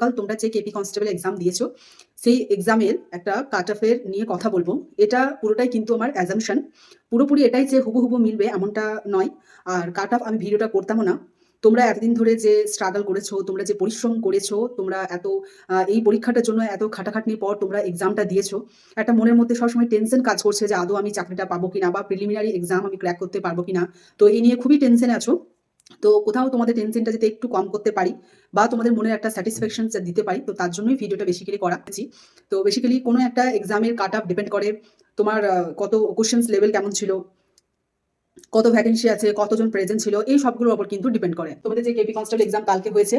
কাল তোমরা যে কেপি কনস্টেবল এক্সাম দিয়েছো সেই এক্সামের একটা কাট অফের নিয়ে কথা বলবো। এটা পুরোটাই কিন্তু আমার অ্যাজাম্পশন, পুরোপুরি এটাই যে হুবহু মিলবে এমনটা নয়। আর কাট অফ আমি ভিডিওটা করতামও না। তোমরা এতদিন ধরে যে স্ট্রাগল করেছো, তোমরা যে পরিশ্রম করেছো, তোমরা এত এই পরীক্ষাটার জন্য এত খাটাখাটনির পর তোমরা এক্সামটা দিয়েছো, একটা মনের মধ্যে সবসময় টেনশন কাজ করছে যে আদৌ আমি চাকরিটা পাবো কিনা বা প্রিলিমিনারি এক্সাম আমি ক্র্যাক করতে পারবো কিনা। তো এই নিয়ে খুবই টেনশনে আছো। তো কোথাও তোমাদের টেনশনটা যদি একটু কম করতে পারি বা তোমাদের মনের একটা স্যাটিসফ্যাকশন দিতে পারি, তো তার জন্যই ভিডিওটা বেসিক্যালি করা হয়েছি। তো বেসিক্যালি কোনো একটা এক্সামের কাট অফ ডিপেন্ড করে তোমার কত কোশ্চেন্স লেভেল কেমন ছিল, কত ভ্যাকেন্সি আছে, কতজন প্রেজেন্ট ছিল, এই সবগুলোর উপর কিন্তু ডিপেন্ড করে। তোমাদের যে কেপি কনস্টেবল এক্সাম কালকে হয়েছে,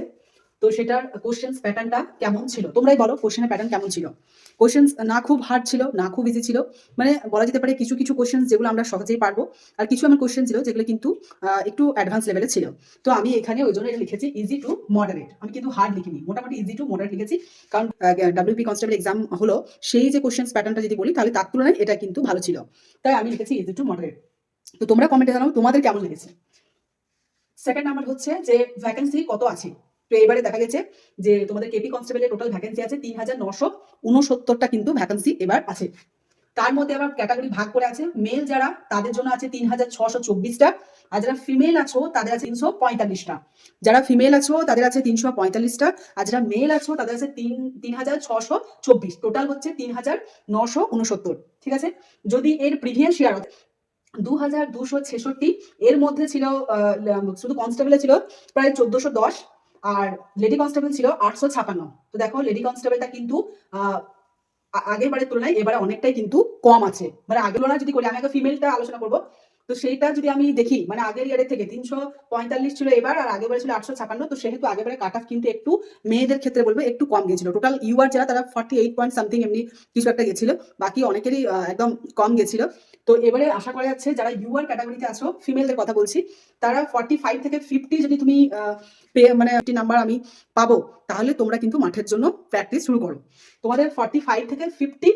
তো সেটার কোশ্চেন্স প্যাটার্নটা কেমন ছিল তোমরাই বলো। কোশ্চেনের প্যাটার্ন কেমন ছিল? কোশ্চেন্স না খুব হার্ড ছিল না খুব ইজি ছিল, মানে বলা যেতে পারে কিছু কিছু কোশ্চেন্স যেগুলো আমরা সহজেই পারবো, আর কিছু আমার কোশ্চেন ছিল যেগুলো কিন্তু একটু অ্যাডভান্স লেভেলে ছিল। তো আমি এখানে ওই জন্য এটা লিখেছি ইজি টু মডারেট, আমি কিন্তু হার্ড লিখিনি, মোটামুটি ইজি টু মডারেট লিখেছি। কারণ ডাব্লিউপি কনস্টেবল এক্সাম হলো, সেই যে কোশ্চেন্স প্যাটার্নটা যদি বলি তাহলে তার তুলনায় এটা কিন্তু ভালো ছিল, তাই আমি লিখেছি ইজি টু মডারেট। তো তোমরা কমেন্টে জানাও তোমাদের কেমন লেগেছে। সেকেন্ড নাম্বার হচ্ছে যে ভ্যাকেন্সি কত আছে। তো এবারে দেখা গেছে যে তোমাদের কেপি কনস্টেবলের টোটাল ভ্যাকেন্সি আছে ৩,৯৬৯টা কিন্তু ভ্যাকেন্সি এবার আছে। তার মধ্যে আবার ক্যাটাগরি ভাগ করে আছে। মেল যারা তাদের জন্য আছে ৩,৬২৪টা, আর যারা ফিমেল আছো তাদের আছে ৩৪৫টা। যারা ফিমেল আছো তাদের আছে ৩৪৫টা, আর যারা মেল আছো তাদের আছে ৩,৬২৪। টোটাল হচ্ছে ৩,৯৬৯। ঠিক আছে। যদি এর প্রিভিয়াস ইয়ার ২,২৬৬, এর মধ্যে ছিল শুধু কনস্টেবলে ছিল প্রায় ১৪১০, আর লেডি কনস্টেবল ছিল ৮৫৬। তো দেখো লেডি কনস্টেবলটা কিন্তু আগের বারের তুলনায় এবারে অনেকটাই কিন্তু কম আছে। মানে আগের তুলনায় যদি করি, আমি আগে ফিমেলটা আলোচনা করবো, তো সেইটা যদি আমি দেখি মানে আগের ইয়ারের থেকে ৩৪৫ ছিল এবার, আর আগের বারে ছিল ৮৫৬। তো সেহেতু আগের বারে কাট অফ কিন্তু একটু মেয়েদের ক্ষেত্রে বলবো একটু কম গেছিল। টোটাল ইউআর যারা তারা 48 পয়েন্ট সামথিং এমনি কিছু একটা গেছিল, বাকি অনেকেরই একদম কম গেছিল। তো এবারে আশা করা যাচ্ছে যারা ইউআর ক্যাটাগরিতে আছো, ফিমেলদের কথা বলছি, তারা 45 থেকে 50 যদি তুমি মানে নাম্বার আমি পাবো, তাহলে তোমরা কিন্তু মাঠের জন্য প্র্যাকটিস শুরু করো। তোমাদের 45 থেকে 50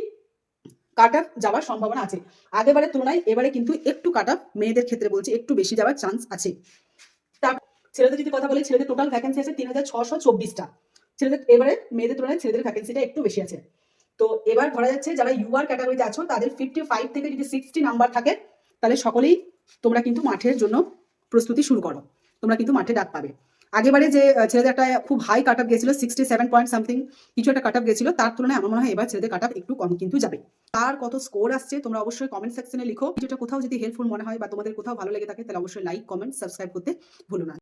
কাট অফ যাওয়ার সম্ভাবনা আছে। আগেবারের তুলনায় এবারে কিন্তু একটু কাট অফ মেয়েদের ক্ষেত্রে বলছি একটু বেশি যাওয়ার চান্স আছে। তার ছেলেদের যদি কথা বলি, ছেলেদের টোটাল ভ্যাকেন্সি আছে ৩,৬২৪টা। ছেলেদের এবারে মেয়েদের তুলনায় ছেলেদের ভ্যাকেন্সিটা একটু বেশি আছে। তো এবার ধরা যাচ্ছে যারা ইউআর ক্যাটাগরিতে আছো তাদের 55 থেকে যদি 60 নাম্বার থাকে, তাহলে সকলেই তোমরা কিন্তু মাঠের জন্য প্রস্তুতি শুরু করো, তোমরা কিন্তু মাঠে ডাক পাবে। আগেবারে যে ছেলেদের একটা খুব হাই কাট অফ গেছিল 67 পয়েন্ট সামথিং কিছু একটা কাট অফ গেছিল, তার তুলনায় আমার মনে হয় এবার ছেলেদের কাট অফ একটু কম কিন্তু যাবে। তার কত স্কোর আসছে তোমরা অবশ্যই কমেন্ট সেকশনে লিখো। যেটা কোথাও যদি হেল্পফুল মনে হয় বা তোমাদের কোথাও ভালো লেগে থাকে, তাহলে অবশ্যই লাইক কমেন্ট সাবস্ক্রাইব করতে ভুলো না।